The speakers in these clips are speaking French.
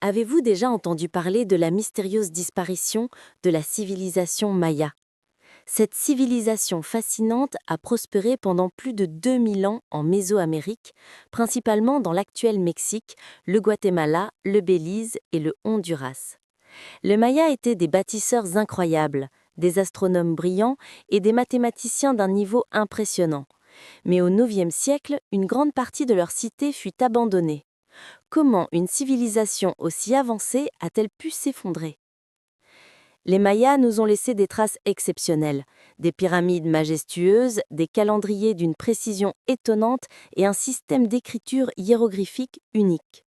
Avez-vous déjà entendu parler de la mystérieuse disparition de la civilisation Maya? Cette civilisation fascinante a prospéré pendant plus de 2000 ans en Mésoamérique, principalement dans l'actuel Mexique, le Guatemala, le Belize et le Honduras. Les Mayas étaient des bâtisseurs incroyables, des astronomes brillants et des mathématiciens d'un niveau impressionnant. Mais au IXe siècle, une grande partie de leur cité fut abandonnée. Comment une civilisation aussi avancée a-t-elle pu s'effondrer? Les Mayas nous ont laissé des traces exceptionnelles, des pyramides majestueuses, des calendriers d'une précision étonnante et un système d'écriture hiéroglyphique unique.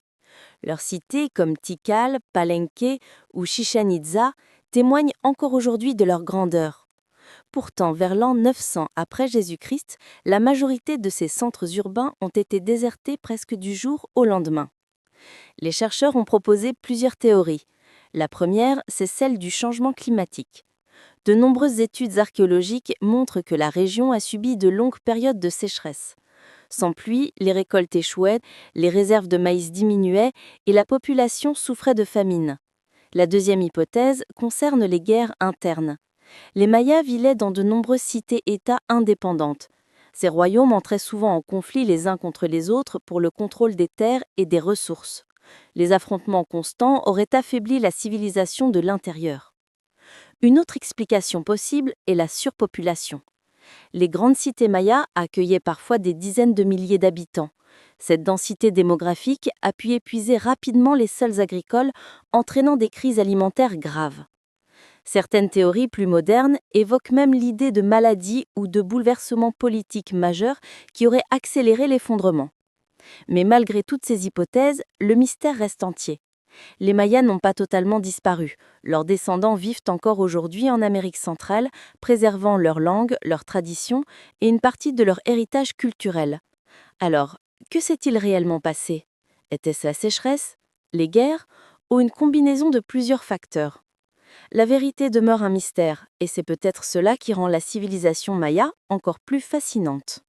Leurs cités comme Tikal, Palenque ou Chichén Itzá témoignent encore aujourd'hui de leur grandeur. Pourtant, vers l'an 900 après Jésus-Christ, la majorité de ces centres urbains ont été désertés presque du jour au lendemain. Les chercheurs ont proposé plusieurs théories. La première, c'est celle du changement climatique. De nombreuses études archéologiques montrent que la région a subi de longues périodes de sécheresse. Sans pluie, les récoltes échouaient, les réserves de maïs diminuaient et la population souffrait de famine. La deuxième hypothèse concerne les guerres internes. Les Mayas vivaient dans de nombreuses cités-États indépendantes. Ces royaumes entraient souvent en conflit les uns contre les autres pour le contrôle des terres et des ressources. Les affrontements constants auraient affaibli la civilisation de l'intérieur. Une autre explication possible est la surpopulation. Les grandes cités mayas accueillaient parfois des dizaines de milliers d'habitants. Cette densité démographique a pu épuiser rapidement les sols agricoles, entraînant des crises alimentaires graves. Certaines théories plus modernes évoquent même l'idée de maladies ou de bouleversements politiques majeurs qui auraient accéléré l'effondrement. Mais malgré toutes ces hypothèses, le mystère reste entier. Les Mayas n'ont pas totalement disparu. Leurs descendants vivent encore aujourd'hui en Amérique centrale, préservant leur langue, leurs traditions et une partie de leur héritage culturel. Alors, que s'est-il réellement passé? Était-ce la sécheresse, les guerres ou une combinaison de plusieurs facteurs? La vérité demeure un mystère, et c'est peut-être cela qui rend la civilisation maya encore plus fascinante.